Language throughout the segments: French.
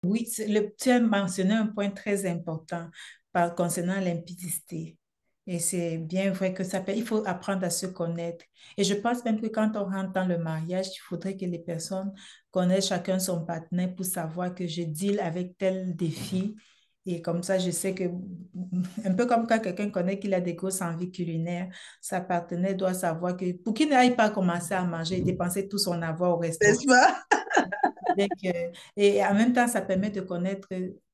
Oui, tu as mentionné un point très important concernant l'impudicité. Et c'est bien vrai que il faut apprendre à se connaître. Et je pense même que quand on rentre dans le mariage, il faudrait que les personnes connaissent chacun son partenaire pour savoir que je deal avec tel défi. Et comme ça, je sais que, un peu comme quand quelqu'un connaît qu'il a des grosses envies culinaires, sa partenaire doit savoir que pour qu'il n'aille pas commencer à manger et dépenser tout son avoir au restaurant. N'est-ce pas? Et en même temps, ça permet de connaître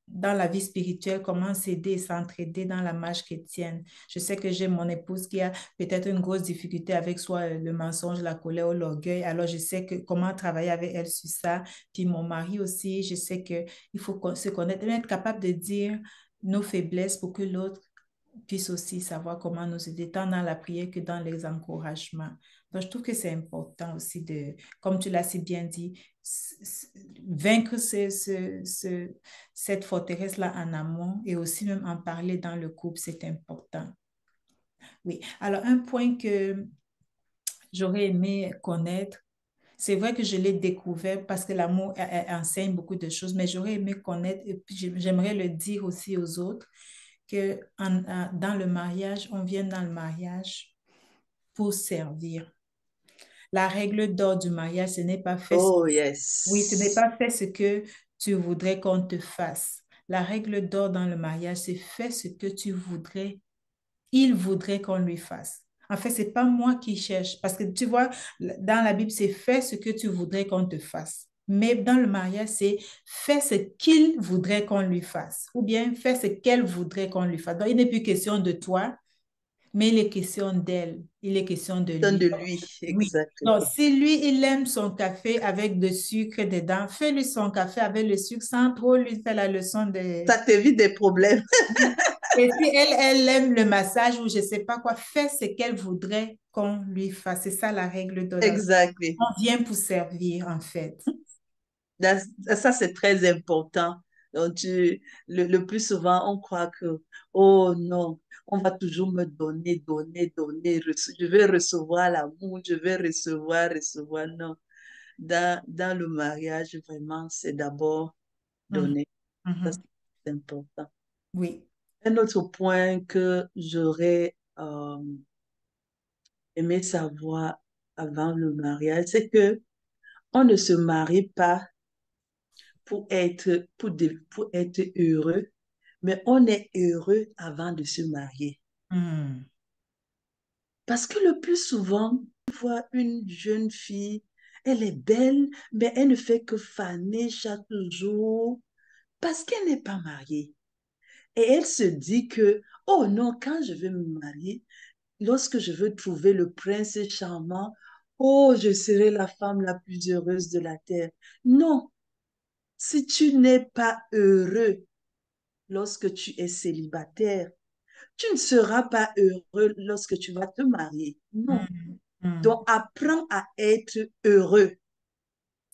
dans la vie spirituelle comment s'aider et s'entraider dans la marche chrétienne. Je sais que j'ai mon épouse qui a peut-être une grosse difficulté avec soit le mensonge, la colère ou l'orgueil. Alors, je sais que comment travailler avec elle sur ça. Puis mon mari aussi, je sais que il faut se connaître et être capable de dire nos faiblesses pour que l'autre puisse aussi savoir comment nous aider, tant dans la prière que dans les encouragements. Donc, je trouve que c'est important aussi de, comme tu l'as si bien dit, vaincre cette forteresse-là en amont et aussi même en parler dans le couple, c'est important. Oui. Alors, un point que j'aurais aimé connaître, c'est vrai que je l'ai découvert parce que l'amour enseigne beaucoup de choses, mais j'aurais aimé connaître, et puis j'aimerais le dire aussi aux autres, que dans le mariage, on vient dans le mariage pour servir. La règle d'or du mariage, ce n'est pas fait, Oh, oui, ce n'est yes. pas fait ce que tu voudrais qu'on te fasse. La règle d'or dans le mariage, c'est fais ce que tu voudrais, il voudrait qu'on lui fasse. En fait, c'est pas moi qui cherche, parce que tu vois, dans la Bible, c'est fais ce que tu voudrais qu'on te fasse. Mais dans le mariage, c'est fais ce qu'il voudrait qu'on lui fasse, ou bien fais ce qu'elle voudrait qu'on lui fasse. Donc, il n'est plus question de toi, mais il est question d'elle, il est question de Donne lui. de lui, Oui. exact. Donc, si lui, il aime son café avec de sucre dedans, fais-lui son café avec le sucre sans trop lui faire la leçon de... Ça t'évite des problèmes. Et si elle aime le massage ou je ne sais pas quoi, fais ce qu'elle voudrait qu'on lui fasse. C'est ça la règle de la... Exactly. On vient pour servir, en fait. Ça, c'est très important. Donc, le plus souvent, on croit que, oh non, on va toujours me donner, donner, donner. Je vais recevoir l'amour, je vais recevoir, recevoir. Non. Dans le mariage, vraiment, c'est d'abord Mhm. donner. Ça, Mhm. c'est important. Oui. Un autre point que j'aurais aimé savoir avant le mariage, c'est que on ne se marie pas pour être heureux, mais on est heureux avant de se marier. Mhm. Parce que le plus souvent, on voit une jeune fille, elle est belle, mais elle ne fait que faner chaque jour parce qu'elle n'est pas mariée. Et elle se dit que, oh non, quand je vais me marier, lorsque je veux trouver le prince charmant, oh, je serai la femme la plus heureuse de la terre. Non, si tu n'es pas heureux lorsque tu es célibataire, tu ne seras pas heureux lorsque tu vas te marier. Non. Mhm. Mhm. Donc, apprends à être heureux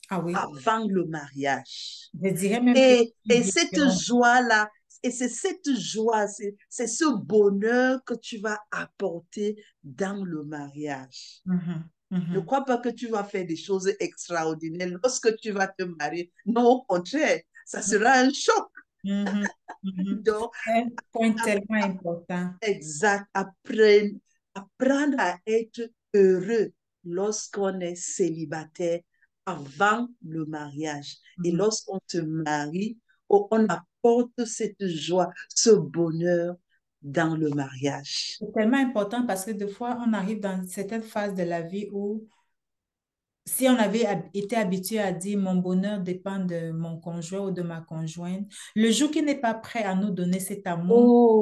Ah oui. avant le mariage. Je dirais même que Et cette joie-là, et c'est cette joie, c'est ce bonheur que tu vas apporter dans le mariage. Mhm. Ne Mhm. crois pas que tu vas faire des choses extraordinaires lorsque tu vas te marier. Non, au contraire, ça sera un choc. Mhm. Mhm. Donc, Un point tellement important. exact, apprendre à être heureux lorsqu'on est célibataire avant le mariage. Et Mhm. lorsqu'on se marie, on apporte cette joie, ce bonheur dans le mariage. C'est tellement important parce que des fois, on arrive dans certaines phases de la vie où si on avait été habitué à dire mon bonheur dépend de mon conjoint ou de ma conjointe, le jour qui n'est pas prêt à nous donner cet amour,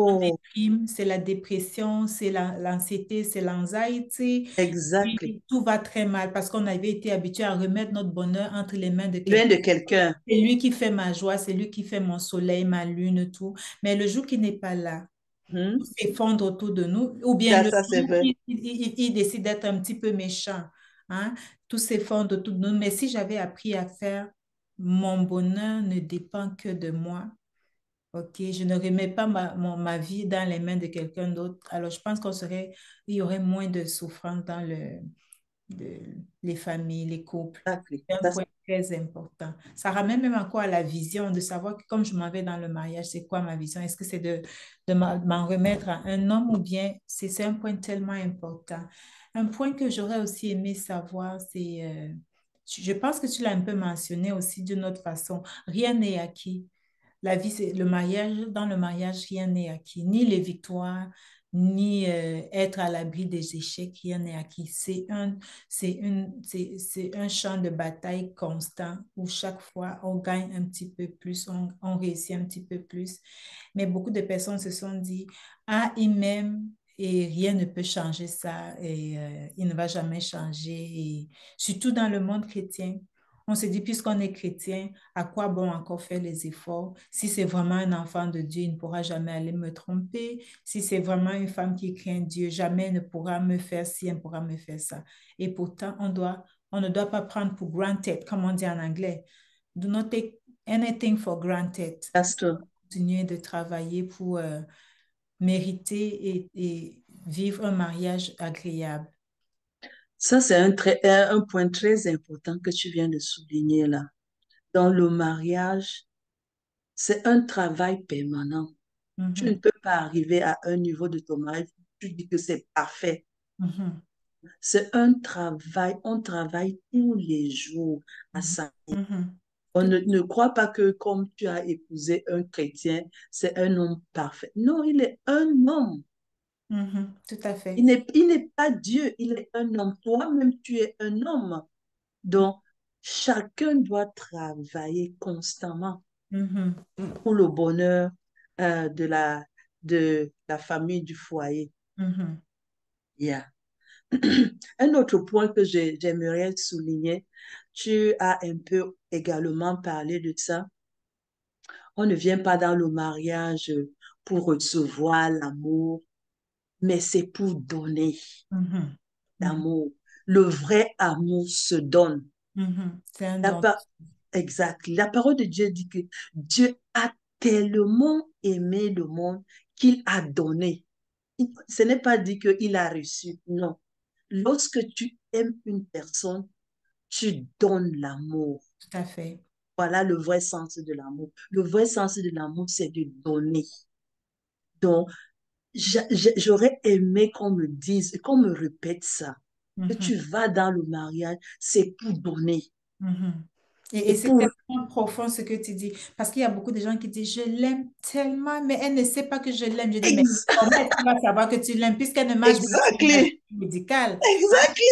on Oh, déprime, c'est la dépression, c'est l'anxiété, c'est l'anxiety, exactly. puis tout va très mal parce qu'on avait été habitué à remettre notre bonheur entre les mains de Loin quelqu'un. de quelqu'un. C'est lui qui fait ma joie, c'est lui qui fait mon soleil, ma lune, tout. Mais le jour qui n'est pas là, tout Hmm? s'effondre autour de nous, ou bien le Ça c'est jour où vrai. il décide d'être un petit peu méchant, hein, tout s'effondre autour de nous. Mais si j'avais appris à faire, mon bonheur ne dépend que de moi, ok, je ne remets pas ma vie dans les mains de quelqu'un d'autre, alors je pense il y aurait moins de souffrance dans les familles, les couples. Exactly. C'est un Ça, point. très important. Ça ramène même encore à la vision de savoir que comme je m'en vais dans le mariage, c'est quoi ma vision? Est-ce que c'est de m'en remettre à un homme ou bien c'est un point tellement important. Un point que j'aurais aussi aimé savoir, c'est, je pense que tu l'as un peu mentionné aussi d'une autre façon, rien n'est acquis. La vie, c'est le mariage. Dans le mariage, rien n'est acquis. Ni les victoires, ni être à l'abri des échecs, rien n'est acquis. C'est un champ de bataille constant où chaque fois on gagne un petit peu plus, on réussit un petit peu plus. Mais beaucoup de personnes se sont dit, ah, il m'aime et rien ne peut changer ça et il ne va jamais changer. Et surtout dans le monde chrétien. On se dit, puisqu'on est chrétien, à quoi bon encore faire les efforts? Si c'est vraiment un enfant de Dieu, il ne pourra jamais aller me tromper. Si c'est vraiment une femme qui craint Dieu, jamais elle ne pourra me faire ci, elle ne pourra me faire ça. Et pourtant, on ne doit pas prendre pour granted, comme on dit en anglais. Do not take anything for granted. Pasteur, Continuer de travailler pour mériter et vivre un mariage agréable. ça c'est un point très important que tu viens de souligner là. Dans le mariage, c'est un travail permanent. Tu ne Mhm, peux pas arriver à un niveau de ton mariage, tu dis que c'est parfait. mhm, C'est un travail, on travaille tous les jours à mhm, ça. mhm. On Tout, ne croit pas que comme tu as épousé un chrétien, c'est un homme parfait. Non, il est un homme. tout à Il fait. n'est pas Dieu, il est un homme. Toi-même, tu es un homme. Donc, chacun doit travailler constamment Mhm, pour le bonheur de la famille, du foyer. mhm, Yeah. Un autre point que j'aimerais souligner, tu as un peu également parlé de ça. On ne vient pas dans le mariage pour recevoir l'amour, mais c'est pour donner mhm, mhm, l'amour. Le vrai amour se donne. C'est un La don. pa- exact. La parole de Dieu dit que Dieu a tellement aimé le monde qu'il a donné. Ce n'est pas dit qu'il a reçu, non. Lorsque tu aimes une personne, tu donnes l'amour. Tout à fait. Voilà le vrai sens de l'amour. Le vrai sens de l'amour, c'est de donner. Donc, j'aurais aimé qu'on me dise, qu'on me répète ça, que Mhm, tu vas dans le mariage, c'est pour donner. mhm. Et Et c'est pour... tellement profond ce que tu dis. Parce qu'il y a beaucoup de gens qui disent, je l'aime tellement, mais elle ne sait pas que je l'aime. Je dis, mais Ex comment est-ce qu'elle va savoir que tu l'aimes puisqu'elle ne marche pas sur l'imagerie exactly. médicale? Hein? Exactly.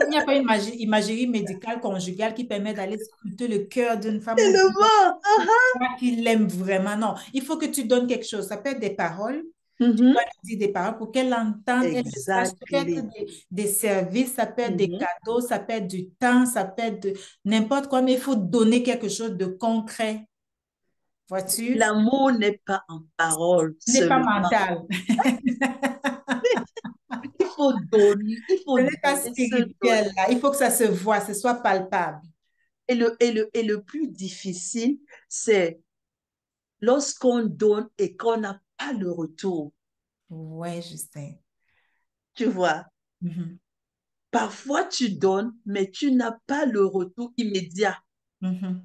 Il n'y a pas une imagerie médicale conjugale qui permet d'aller scruter le cœur d'une femme ou Tellement. pas qu'il l'aime vraiment. Non, il faut que tu donnes quelque chose. Ça peut être des paroles. Tu dois Mhm. lui dire des paroles pour qu'elle entende, elle le sache. Ça peut être Exactly. des services, ça peut être des Mhm. cadeaux, ça peut être du temps, ça peut être de n'importe quoi, mais il faut donner quelque chose de concret. Vois-tu? L'amour n'est pas en parole Ce n'est pas seulement. mental. Il faut donner, il faut Ce n'est pas donner, se spirituel, donner. là. Il faut que ça se voit, que ce soit palpable. Et le plus difficile, c'est lorsqu'on donne et qu'on n'a pas le retour. Ouais, Justin. Tu vois, Mhm, parfois tu donnes, mais tu n'as pas le retour immédiat. mhm,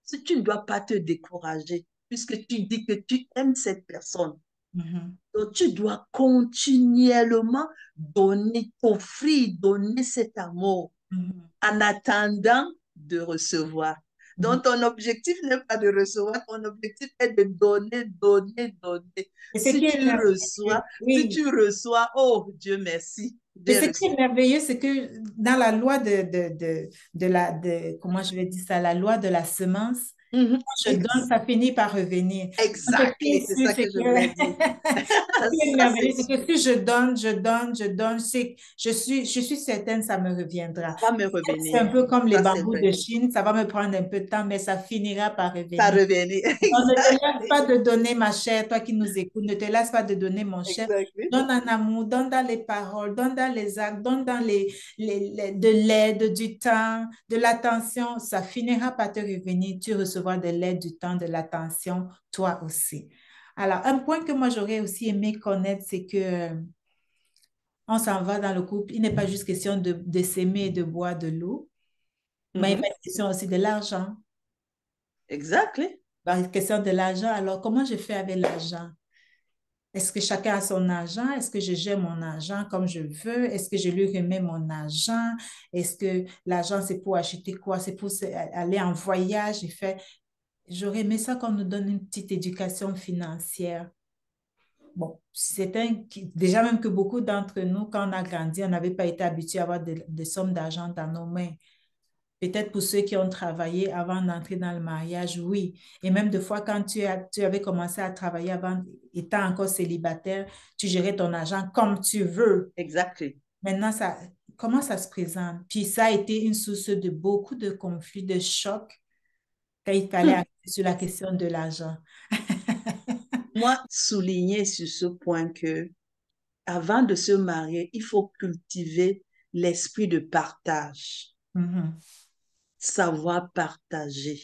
Si tu ne dois pas te décourager, puisque tu dis que tu aimes cette personne. mhm, Donc, tu dois continuellement donner, offrir, donner cet amour mhm, en attendant de recevoir. mhm. Donc, ton objectif n'est pas de recevoir, ton objectif est de donner, donner, donner. Et ce qui est merveilleux, Si oui. tu reçois, oh Dieu merci, Et j'ai ce qui reçu. est merveilleux, c'est que dans la loi comment je vais dire ça, la loi de la semence, Mhm. je donne, ça finit par revenir. Donc, ce qui Exactly, est c'est sûr, ça c'est que je que voulais dire. ce qui est Ça, c'est merveilleux, c'est sûr. que si je donne, je donne, je donne, je suis certaine, ça me reviendra. Ça va me C'est un revenir. peu comme les Ça, c'est bambous vrai. de Chine, ça va me prendre un peu de temps, mais ça finira par Ça revenir. revenir. Donc, ne te lasse Exactly. pas de donner, ma chère, toi qui nous écoutes, ne te lasse pas de donner, mon cher. Exactly. Donne en amour, donne dans les paroles, donne dans les actes, donne dans de l'aide, du temps, de l'attention. Ça finira par te revenir. Tu recevras de l'aide, du temps, de l'attention, toi aussi. Alors, un point que moi j'aurais aussi aimé connaître, c'est que on s'en va dans le couple. Il n'est pas juste question de s'aimer et de boire de l'eau. Mais il y a Mhm. une question aussi de l'argent. Exactly. La question de l'argent, alors comment je fais avec l'argent? Est-ce que chacun a son argent? Est-ce que je gère mon argent comme je veux? Est-ce que je lui remets mon argent? Est-ce que l'argent, c'est pour acheter quoi? C'est pour aller en voyage et faire... J'aurais aimé ça qu'on nous donne une petite éducation financière. Bon, déjà même que beaucoup d'entre nous, quand on a grandi, on n'avait pas été habitué à avoir des sommes d'argent dans nos mains. Peut-être pour ceux qui ont travaillé avant d'entrer dans le mariage, oui. Et même des fois, quand tu avais commencé à travailler avant, étant encore célibataire, tu gérais ton argent comme tu veux. Exactly. Maintenant, comment ça se présente? Puis ça a été une source de beaucoup de conflits, de chocs quand il fallait Hmm. arriver sur la question de l'argent. Moi, souligner sur ce point que avant de se marier, il faut cultiver l'esprit de partage, Mhm, savoir partager.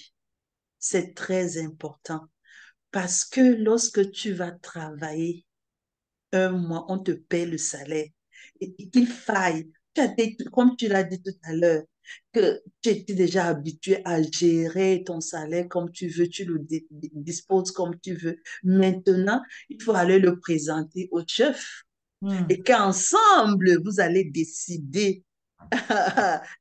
C'est très important parce que lorsque tu vas travailler un mois, on te paie le salaire et qu'il faille, comme tu l'as dit tout à l'heure, que tu étais déjà habitué à gérer ton salaire comme tu veux, tu le disposes comme tu veux. Maintenant, il faut aller le présenter au chef mhm, et qu'ensemble, vous allez décider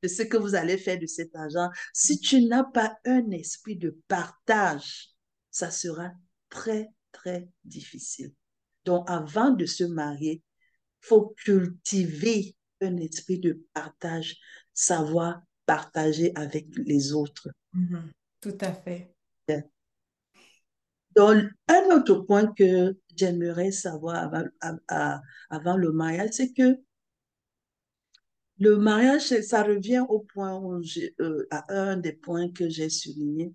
de ce que vous allez faire de cet argent. Si tu n'as pas un esprit de partage, ça sera très, très difficile. Donc, avant de se marier, il faut cultiver un esprit de partage, savoir partager avec les autres. mhm. Tout à fait. Donc, un autre point que j'aimerais savoir avant le mariage, c'est que le mariage, ça revient au point où à un des points que j'ai souligné.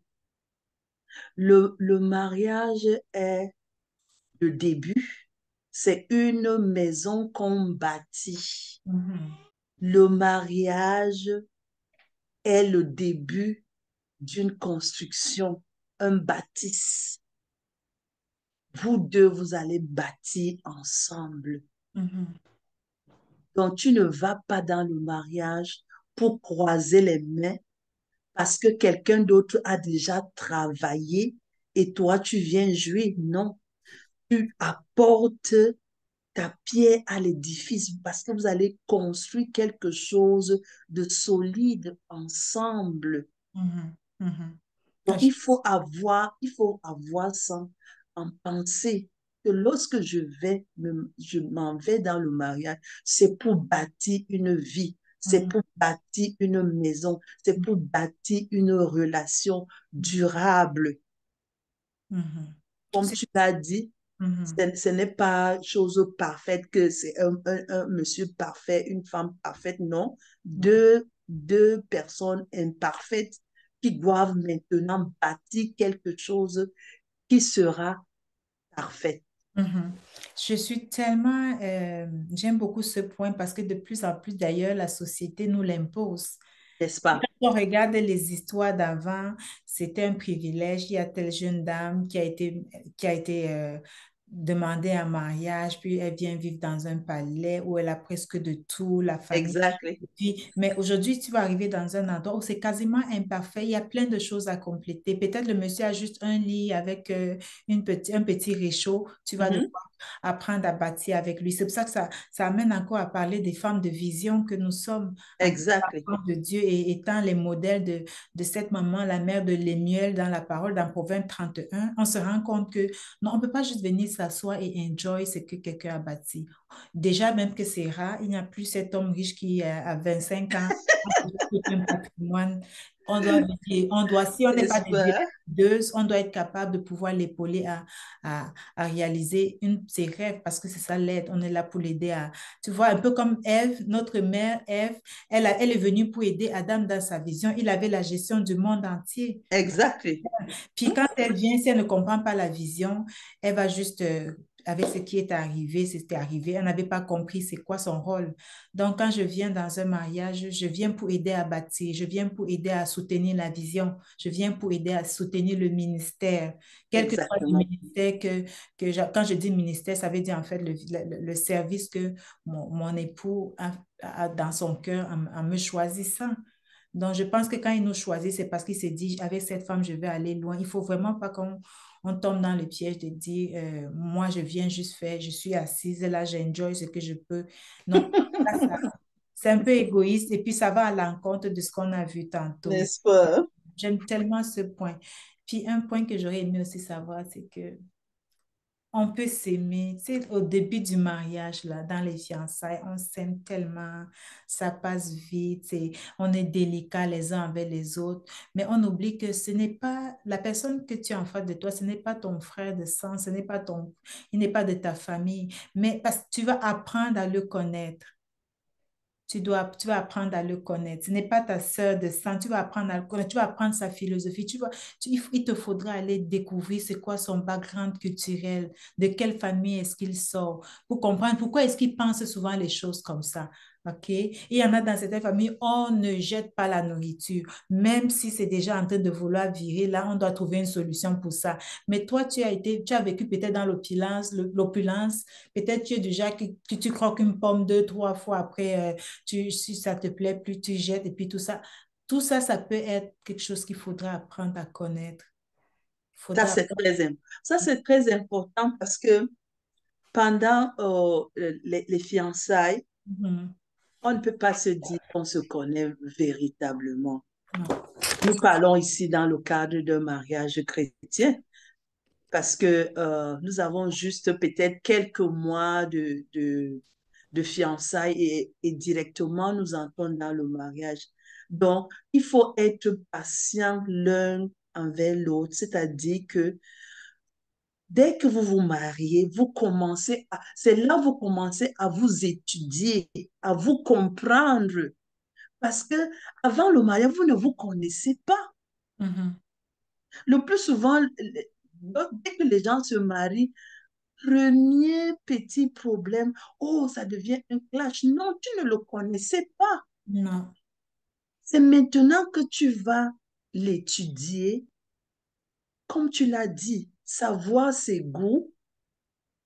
Le mariage est le début. C'est une maison qu'on bâtit. Mhm, Le mariage est le début d'une construction, un bâtisse. Vous deux, vous allez bâtir ensemble. mhm, Donc, tu ne vas pas dans le mariage pour croiser les mains parce que quelqu'un d'autre a déjà travaillé et toi, tu viens jouir. Non, tu apportes ta pierre à l'édifice parce que vous allez construire quelque chose de solide ensemble. mhm, mhm. Ah, Donc, il faut avoir ça en pensée que lorsque je m'en vais dans le mariage, c'est pour bâtir une vie, c'est mhm, pour bâtir une maison, c'est pour bâtir une relation durable. mhm. Comme C'est- tu l'as dit, mhm, ce n'est pas chose parfaite que c'est un monsieur parfait, une femme parfaite, non. mhm, Deux personnes imparfaites qui doivent maintenant bâtir quelque chose qui sera parfait, mhm. Je suis tellement, j'aime beaucoup ce point parce que de plus en plus d'ailleurs, la société nous l'impose. n'est-ce Quand pas? on regarde les histoires d'avant, c'était un privilège. Il y a telle jeune dame qui a été demandée en mariage, puis elle vient vivre dans un palais où elle a presque de tout, la famille. Exactly. Mais aujourd'hui, tu vas arriver dans un endroit où c'est quasiment imparfait. Il y a plein de choses à compléter. Peut-être le monsieur a juste un lit avec un petit réchaud. Tu vas Mhm. devoir apprendre à bâtir avec lui. C'est pour ça que ça amène encore à parler des femmes de vision que nous sommes en tant Exactly. qu'enfants de Dieu et étant les modèles de cette maman, la mère de Lémuel dans la parole dans Proverbe 31. On se rend compte que non, on ne peut pas juste venir s'asseoir et enjoy ce que quelqu'un a bâti. Déjà, même que c'est rare, il n'y a plus cet homme riche qui, à 25 ans, a déjà tout un patrimoine. Si on n'est pas N'est-ce des pas? décideuses, on doit être capable de pouvoir l'épauler à réaliser ses rêves parce que c'est ça l'aide. On est là pour l'aider à, tu vois, un peu comme Ève, notre mère Ève, elle est venue pour aider Adam dans sa vision. Il avait la gestion du monde entier. Exactly. Puis quand elle vient, si elle ne comprend pas la vision, elle va juste, avec ce qui est arrivé, c'était arrivé, elle n'avait pas compris c'est quoi son rôle. Donc quand je viens dans un mariage, je viens pour aider à bâtir, je viens pour aider à soutenir la vision, je viens pour aider à soutenir le ministère, quel que soit le Exactement. ministère quand je dis ministère, ça veut dire en fait le service que mon époux a dans son cœur en me choisissant. Donc, je pense que quand il nous choisit, c'est parce qu'il s'est dit, avec cette femme, je vais aller loin. Il faut vraiment pas qu'on on tombe dans le piège de dire, moi, je viens juste faire, je suis assise là, j'enjoy ce que je peux. Non, c'est un peu égoïste et puis ça va à l'encontre de ce qu'on a vu tantôt. N'est-ce pas? J'aime tellement ce point. Puis un point que j'aurais aimé aussi savoir, c'est que on peut s'aimer. Tu sais, au début du mariage, là, dans les fiançailles, on s'aime tellement, ça passe vite, on est délicat les uns avec les autres, mais on oublie que ce n'est pas la personne que tu as en face de toi, ce n'est pas ton frère de sang, ce n'est pas ton, il n'est pas de ta famille, mais parce que tu vas apprendre à le connaître. Tu vas apprendre à le connaître. Ce n'est pas ta sœur de sang, tu vas apprendre à le connaître, tu vas apprendre sa philosophie, il te faudra aller découvrir c'est quoi son background culturel, de quelle famille est-ce qu'il sort, pour comprendre pourquoi est-ce qu'il pense souvent les choses comme ça. OK? Et il y en a dans certaines familles, on ne jette pas la nourriture. Même si c'est déjà en train de vouloir virer, là, on doit trouver une solution pour ça. Mais toi, tu as vécu peut-être dans l'opulence, peut-être tu es déjà que tu croques une pomme deux, trois fois après, si ça te plaît plus, tu jettes et puis tout ça. Tout ça, ça peut être quelque chose qu'il faudra apprendre à connaître. Il Ça, faudra... c'est ça, c'est très important parce que pendant les fiançailles, Mhm. on ne peut pas se dire qu'on se connaît véritablement. Non. Nous parlons ici dans le cadre d'un mariage chrétien parce que nous avons juste peut-être quelques mois de fiançailles et directement nous entrons dans le mariage. Donc, il faut être patient l'un envers l'autre, c'est-à-dire que dès que vous vous mariez, c'est là que vous commencez à vous étudier, à vous comprendre. Parce que avant le mariage, vous ne vous connaissez pas. Mhm. Le plus souvent, dès que les gens se marient, premier petit problème, oh, ça devient un clash. Non, tu ne le connaissais pas. Non. C'est maintenant que tu vas l'étudier, comme tu l'as dit, savoir ses goûts,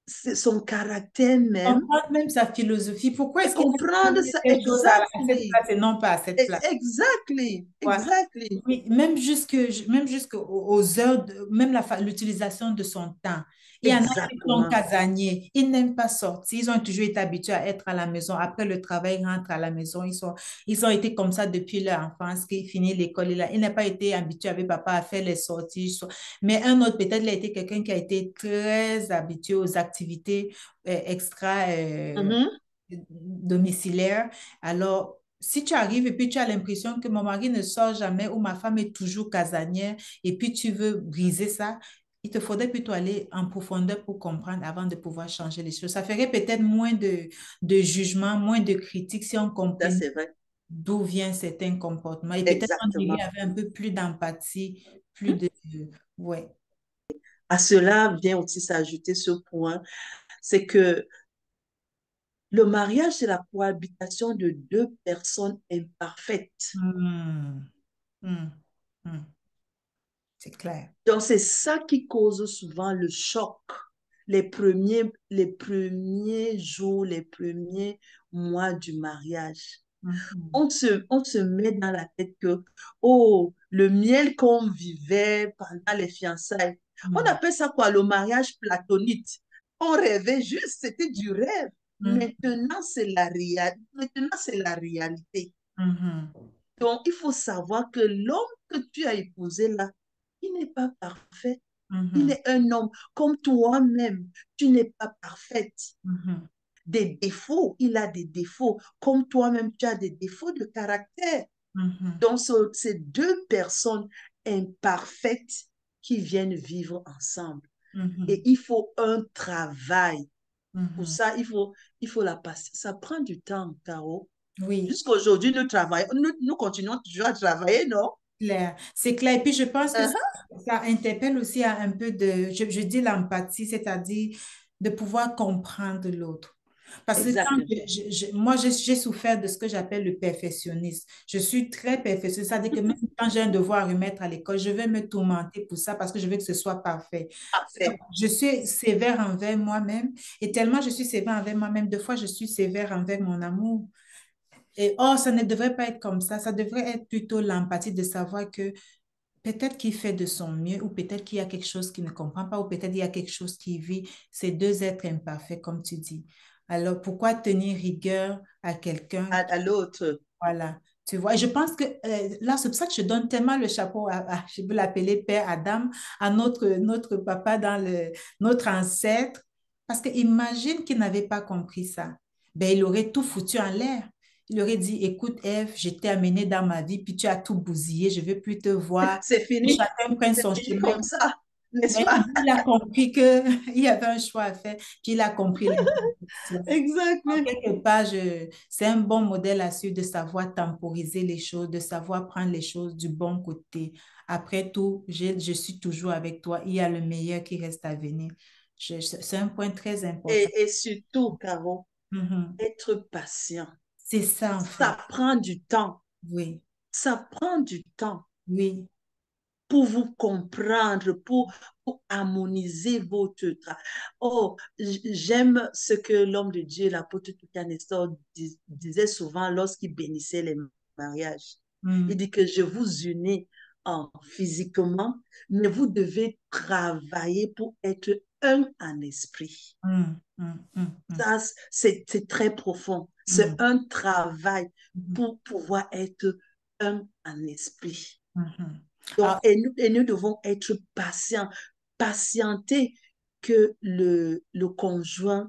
son caractère même, Comprendre même sa philosophie. Pourquoi et est-ce qu'il comprendre fait ça telle chose à cette exactly, place et non pas à cette place? exactly, Ouais. exactly, Oui, même jusqu'aux heures, même l'utilisation de son temps. Il y en a qui sont exactement. casaniers, ils n'aiment pas sortir, ils ont toujours été habitués à être à la maison. Après le travail, ils rentrent à la maison, ils ont été comme ça depuis leur enfance, qu'ils finissent l'école. Il n'a pas été habitué avec papa à faire les sorties. Mais un autre, peut-être, il a été quelqu'un qui a été très habitué aux activités extra Mhm. domiciliaires. Alors, si tu arrives et puis tu as l'impression que mon mari ne sort jamais ou ma femme est toujours casanière et puis tu veux briser ça, il te faudrait plutôt aller en profondeur pour comprendre avant de pouvoir changer les choses. Ça ferait peut-être moins de jugement, moins de critiques si on Ça, comprenait c'est vrai. d'où vient certains comportements. Et peut-être on irait Exactement. avec un peu plus d'empathie, plus de... Ouais. À cela vient aussi s'ajouter ce point, c'est que le mariage, c'est la cohabitation de deux personnes imparfaites. Hmm, hmm, hmm. C'est clair. Donc, c'est ça qui cause souvent le choc. Les premiers jours, les premiers mois du mariage. Mhm, On se met dans la tête que, oh, le miel qu'on vivait pendant les fiançailles, on hmm, appelle ça quoi, le mariage platonique. On rêvait juste, c'était du rêve. hmm, Maintenant, c'est la réalité. mhm, Donc, il faut savoir que l'homme que tu as épousé là, il n'est pas parfait. Il mhm, est un homme comme toi-même. Tu n'es pas parfaite. mhm, Des défauts, il a des défauts. Comme toi-même, tu as des défauts de caractère. mhm, Donc, c'est deux personnes imparfaites qui viennent vivre ensemble. Et mhm, il faut un travail. Pour mhm. ça, il faut la passer. Ça prend du temps, Caro. Oui, Jusqu'à aujourd'hui, nous travaillons, nous continuons toujours à travailler, non? clair. C'est clair. Et puis, je pense que Uh-huh. ça interpelle aussi à un peu de, je dis l'empathie, c'est-à-dire de pouvoir comprendre l'autre. Parce que quand Exactement. moi, j'ai souffert de ce que j'appelle le perfectionnisme. Je suis très perfectionniste. C'est-à-dire que même quand j'ai un devoir à remettre à l'école, je vais me tourmenter pour ça parce que je veux que ce soit parfait. Parfait. Je suis sévère envers moi-même et tellement je suis sévère envers moi-même, des fois, je suis sévère envers mon amour. Et or, ça ne devrait pas être comme ça. Ça devrait être plutôt l'empathie de savoir que peut-être qu'il fait de son mieux ou peut-être qu'il y a quelque chose qu'il ne comprend pas ou peut-être il y a quelque chose qui vit. Ces deux êtres imparfaits, comme tu dis. Alors, pourquoi tenir rigueur à quelqu'un à l'autre. voilà, tu vois. Et je pense que là, c'est pour ça que je donne tellement le chapeau je veux l'appeler Père Adam, à notre papa notre ancêtre. Parce que imagine qu'il n'avait pas compris ça. Ben, il aurait tout foutu en l'air. Il aurait dit, écoute, Ève, je t'ai amené dans ma vie, puis tu as tout bousillé, je ne veux plus te voir. C'est Que fini. chacun prenne C'est son fini chemin. comme ça, n'est-ce Mais pas? il a compris qu'il y avait un choix à faire, puis il a compris la direction. En Exact. quelque part, c'est un bon modèle à suivre de savoir temporiser les choses, de savoir prendre les choses du bon côté. Après tout, je suis toujours avec toi. Il y a le meilleur qui reste à venir. C'est un point très important. Et surtout, Caro, Mhm. être patient. C'est ça, en fait. Ça prend du temps. Oui, Ça prend du temps oui. pour vous comprendre, pour harmoniser votre travail. Oh, j'aime ce que l'homme de Dieu, l'apôtre Nestor, disait souvent lorsqu'il bénissait les mariages. Il Mm, dit que je vous unis physiquement, mais vous devez travailler pour être un en esprit. mm, mm, mm, mm, Ça, c'est très profond. C'est mm, un travail mm, pour pouvoir être un en esprit. mm, mm. Donc, Alors, et nous devons être patients, patienter que le conjoint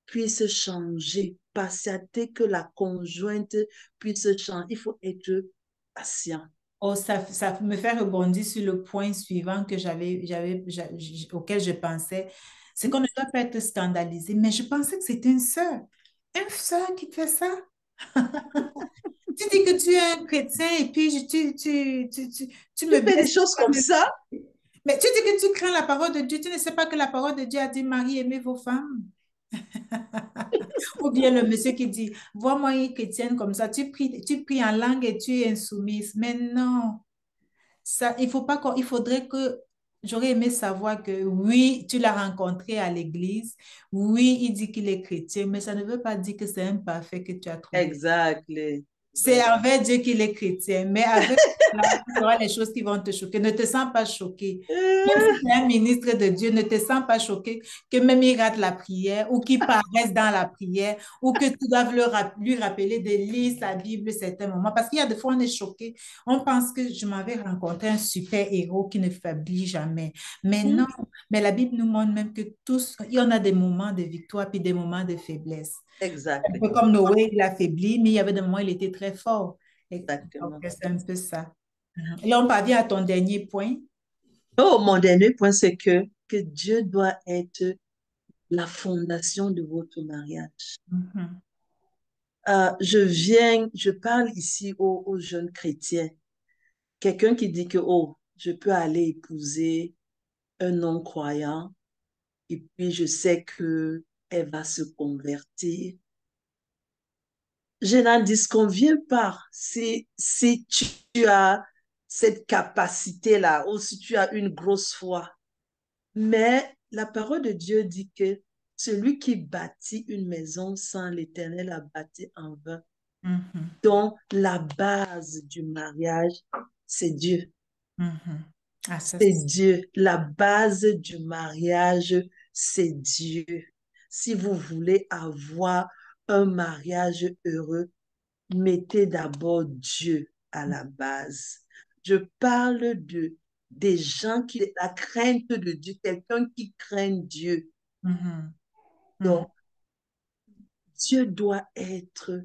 puisse changer, patienter que la conjointe puisse changer. Il faut être patient. oh, ça me fait rebondir sur le point suivant que auquel je pensais. C'est qu'on ne doit pas être scandalisé, mais je pensais que c'était une sœur. Une sœur qui fait ça. Tu dis que tu es un chrétien et puis tu Tu me fais des blesses. choses comme ça? Mais tu dis que tu crains la parole de Dieu. Tu ne sais pas que la parole de Dieu a dit, Marie, aimez vos femmes. Ou bien le monsieur qui dit, vois-moi une chrétienne comme ça, tu pries en langue et tu es insoumise. Mais non. Ça, il faudrait que j'aurais aimé savoir que oui, tu l'as rencontré à l'église, oui, il dit qu'il est chrétien, mais ça ne veut pas dire que c'est un parfait que tu as trouvé. Exactly. C'est Exactly. avec Dieu qu'il est chrétien, mais avec là, il y aura des choses qui vont te choquer. Ne te sens pas choqué. Même si tu es un ministre de Dieu, ne te sens pas choqué que même il rate la prière ou qu'il paraisse dans la prière ou que tu doives lui rappeler de lire sa Bible certains moments. Parce qu'il y a des fois, on est choqué. On pense que je m'avais rencontré un super héros qui ne faiblit jamais. Mais non, mais la Bible nous montre même que tous, il y en a des moments de victoire puis des moments de faiblesse. Un Exactly. peu comme Noé, il a faibli, mais il y avait des moments où il était très fort. Donc, Exactement. c'est un peu ça. Mhm. Et là, on parvient à ton dernier point. Oh, mon dernier point, c'est que Dieu doit être la fondation de votre mariage. Mhm. Je parle ici aux jeunes chrétiens. Quelqu'un qui dit que, oh, je peux aller épouser un non-croyant et puis je sais que elle va se convertir. Je n'en disconviens pas. Si tu as cette capacité-là ou si tu as une grosse foi. Mais la parole de Dieu dit que celui qui bâtit une maison sans l'Éternel a bâti en vain. Mhm. Donc, la base du mariage, c'est Dieu. Mhm. Ah, ça, C'est Dieu. La base du mariage, c'est Dieu. Si vous voulez avoir un mariage heureux, mettez d'abord Dieu à la base. Je parle des gens qui, la crainte de Dieu, quelqu'un qui craint Dieu. Mhm. Mhm. Donc, Dieu doit être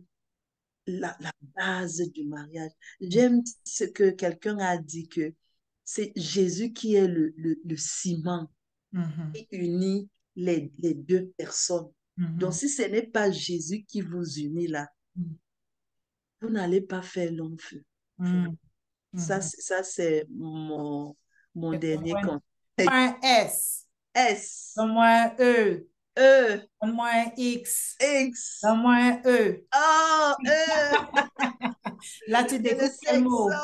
la base du mariage. J'aime ce que quelqu'un a dit que c'est Jésus qui est le ciment Mhm. qui unit les deux personnes. Donc, Mhm. si ce n'est pas Jésus qui vous unit là, vous n'allez pas faire long feu. Mhm. Ça, Mhm. ça c'est mon C'est ton dernier point. compte. Point S. S, Donne-moi E. E, Donne-moi X. X, Donne-moi E. O, E, Là, tu et le découpes quel sexo, mot? oui.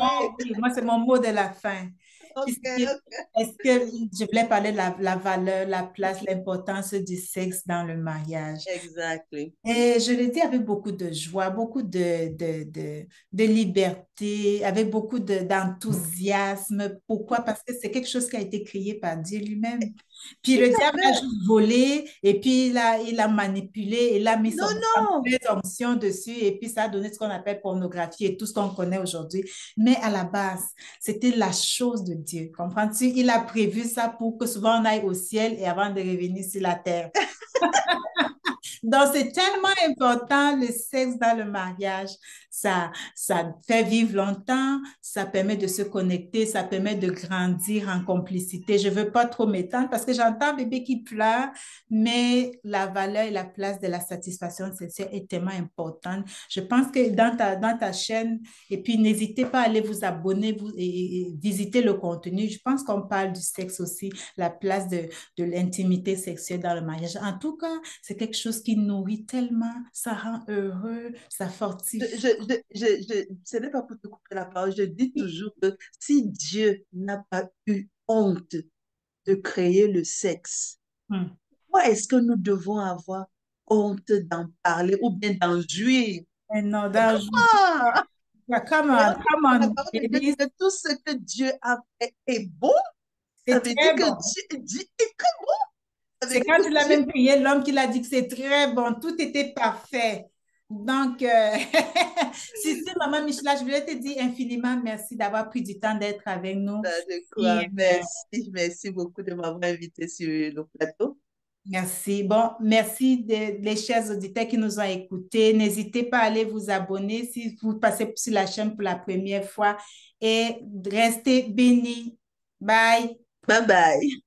Oh oui, moi, c'est mon mot de la fin. Ok, ok. Est-ce que je voulais parler de la valeur, la place, l'importance du sexe dans le mariage? Exactly. Et je le dis avec beaucoup de joie, beaucoup de liberté, avec beaucoup d'enthousiasme. Pourquoi? Parce que c'est quelque chose qui a été créé par Dieu lui-même. Puis Tout le à diable a fait. juste volé et puis il a manipulé, il a mis Non, sa non. mauvaise onction dessus et puis ça a donné ce qu'on appelle pornographie et tout ce qu'on connaît aujourd'hui. Mais à la base, c'était la chose de Dieu. Comprends-tu? Il a prévu ça pour que souvent on aille au ciel et avant de revenir sur la terre. Donc, c'est tellement important le sexe dans le mariage. Ça fait vivre longtemps, ça permet de se connecter, ça permet de grandir en complicité. Je ne veux pas trop m'étendre parce que j'entends bébé qui pleure, mais la valeur et la place de la satisfaction sexuelle est tellement importante. Je pense que dans ta chaîne, et puis n'hésitez pas à aller vous abonner et visiter le contenu. Je pense qu'on parle du sexe aussi, la place de l'intimité sexuelle dans le mariage. En tout cas, c'est quelque chose qui nourrit tellement, ça rend heureux, ça fortifie. Ce n'est pas pour te couper la parole. Je dis toujours que si Dieu n'a pas eu honte de créer le sexe, Hmm. pourquoi est-ce que nous devons avoir honte d'en parler ou bien d'en jouir? Et non, dans, Ah! Et on dit come que la on, parole de Dieu dit baby, que tout ce que Dieu a fait est bon. Ça c'est veut dire très que bon. Dieu est très bon. Ça veut C'est dire quand que il a Dieu... même prié l'homme qu'il a dit que c'est très bon, tout était parfait. Donc, si maman Michela, je voulais te dire infiniment merci d'avoir pris du temps d'être avec nous. De Et, quoi? Merci, merci beaucoup de m'avoir invité sur le plateau. merci. Bon, merci les chers auditeurs qui nous ont écoutés. N'hésitez pas à aller vous abonner si vous passez sur la chaîne pour la première fois et restez bénis. Bye. Bye bye.